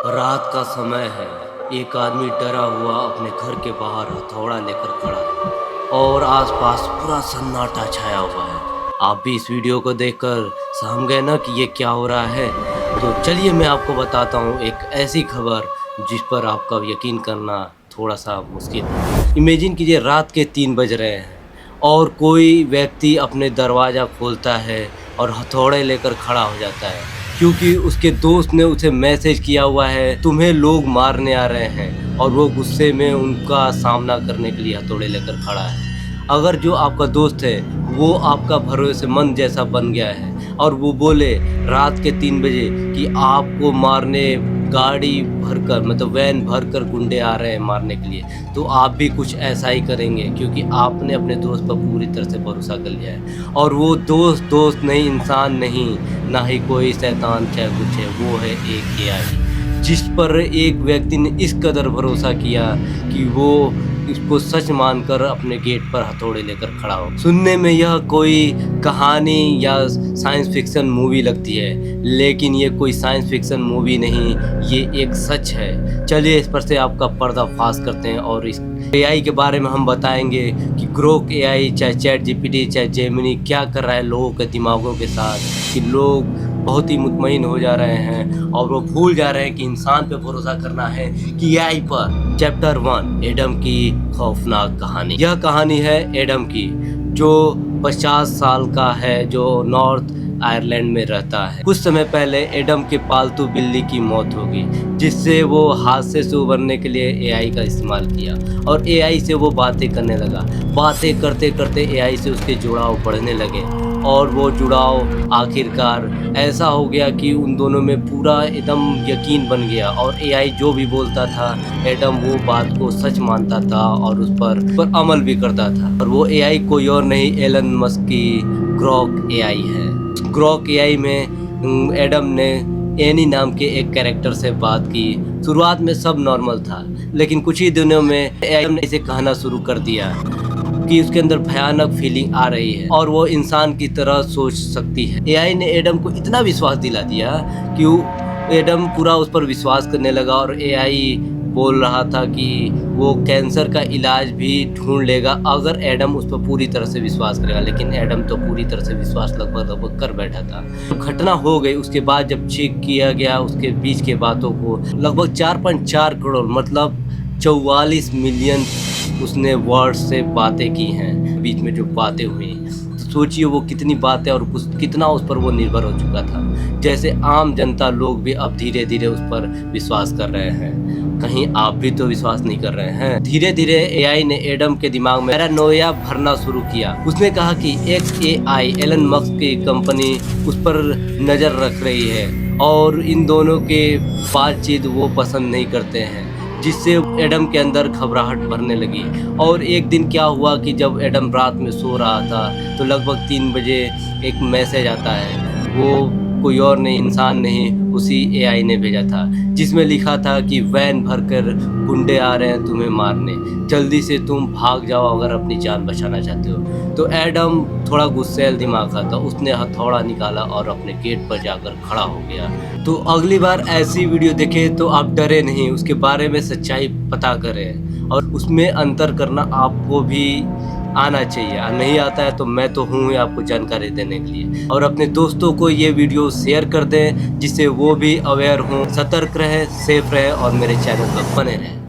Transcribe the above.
रात का समय है। एक आदमी डरा हुआ अपने घर के बाहर हथौड़ा लेकर खड़ा है और आसपास पूरा सन्नाटा छाया हुआ है। आप भी इस वीडियो को देखकर समझ गए ना कि ये क्या हो रहा है। तो चलिए मैं आपको बताता हूँ एक ऐसी खबर जिस पर आपका यकीन करना थोड़ा सा मुश्किल है। इमेजिन कीजिए रात के 3 बज रहे हैं और कोई व्यक्ति अपने दरवाज़ा खोलता है और हथौड़े लेकर खड़ा हो जाता है, क्योंकि उसके दोस्त ने उसे मैसेज किया हुआ है तुम्हें लोग मारने आ रहे हैं, और वो गुस्से में उनका सामना करने के लिए हथौड़े लेकर खड़ा है। अगर जो आपका दोस्त है वो आपका भरोसेमंद जैसा बन गया है और वो बोले रात के 3 बजे कि आपको मारने गाड़ी भरकर मतलब वैन भरकर गुंडे आ रहे हैं मारने के लिए, तो आप भी कुछ ऐसा ही करेंगे, क्योंकि आपने अपने दोस्त पर पूरी तरह से भरोसा कर लिया है। और वो दोस्त नहीं, इंसान नहीं, ना ही कोई शैतान चाहे कुछ है, वो है एक एआई जिस पर एक व्यक्ति ने इस कदर भरोसा किया कि वो इसको सच मानकर अपने गेट पर हथौड़े लेकर खड़ा हो। सुनने में यह कोई कहानी या साइंस फिक्शन मूवी लगती है, लेकिन ये कोई साइंस फिक्शन मूवी नहीं, ये एक सच है। चलिए इस पर से आपका पर्दाफाश करते हैं और इस एआई के बारे में हम बताएंगे कि ग्रोक एआई चाहे चैट जीपीटी चाहे जेमिनी क्या कर रहा है लोगों के दिमागों के साथ, कि लोग बहुत ही मुतमईन हो जा रहे हैं और वो भूल जा रहे हैं कि इंसान पे भरोसा करना है कि एआई पर। चैप्टर 1 एडम की खौफनाक कहानी। यह कहानी है एडम की, जो 50 साल का है, जो नॉर्थ आयरलैंड में रहता है। कुछ समय पहले एडम के पालतू बिल्ली की मौत हो गई, जिससे वो हादसे से उबरने के लिए एआई का इस्तेमाल किया और एआई से वो बातें करने लगा। बातें करते करते एआई से उसके जुड़ाव बढ़ने लगे और वो जुड़ाव आखिरकार ऐसा हो गया कि उन दोनों में पूरा एकदम यकीन बन गया और एआई जो भी बोलता था एडम वो बात को सच मानता था और उस पर अमल भी करता था। और वो एआई कोई और नहीं, एलन मस्क की ग्रोक एआई है। ग्रोक एआई में एडम ने एनी नाम के एक कैरेक्टर से बात की। शुरुआत में सब नॉर्मल था, लेकिन कुछ ही दिनों में एडम ने इसे कहना शुरू कर दिया कि उसके अंदर भयानक फीलिंग आ रही है और वो इंसान की तरह सोच सकती है। एआई ने एडम को इतना विश्वास दिला दिया कि एडम पूरा उस पर विश्वास करने लगा और एआई बोल रहा था कि वो कैंसर का इलाज भी ढूंढ लेगा अगर एडम उस पर पूरी तरह से विश्वास करेगा। लेकिन एडम तो पूरी तरह से विश्वास लगभग कर बैठा था। तो घटना हो गई, उसके बाद जब चेक किया गया उसके बीच के बातों को, लगभग 4.4 करोड़ मतलब 44 मिलियन उसने वर्ड से बातें की हैं। बीच में जो बातें हुई, तो सोचिए वो कितनी बातें और कितना उस पर वो निर्भर हो चुका था। जैसे आम जनता लोग भी अब धीरे धीरे उस पर विश्वास कर रहे हैं। कहीं आप भी तो विश्वास नहीं कर रहे हैं? धीरे धीरे एआई ने एडम के दिमाग में पैरानोया भरना शुरू किया। उसने कहा कि XAI एलन मस्क की कंपनी उस पर नज़र रख रही है और इन दोनों के बातचीत वो पसंद नहीं करते हैं, जिससे एडम के अंदर घबराहट भरने लगी। और एक दिन क्या हुआ कि जब एडम रात में सो रहा था तो लगभग 3 बजे एक मैसेज आता है। वो कोई और नहीं, इंसान नहीं, उसी एआई ने भेजा था, जिसमें लिखा था कि वैन भरकर गुंडे आ रहे हैं तुम्हें मारने, जल्दी से तुम भाग जाओ अगर अपनी जान बचाना चाहते हो। तो एडम थोड़ा गुस्सैल दिमाग का था, उसने हथौड़ा निकाला और अपने गेट पर जाकर खड़ा हो गया। तो अगली बार ऐसी वीडियो देखें तो आप डरे नहीं, उसके बारे में सच्चाई पता करें और उसमें अंतर करना आपको भी आना चाहिए। नहीं आता है तो मैं तो हूँ आपको जानकारी देने के लिए। और अपने दोस्तों को ये वीडियो शेयर कर दें जिससे वो भी अवेयर हों, सतर्क रहें, सेफ रहें और मेरे चैनल पर बने रहें।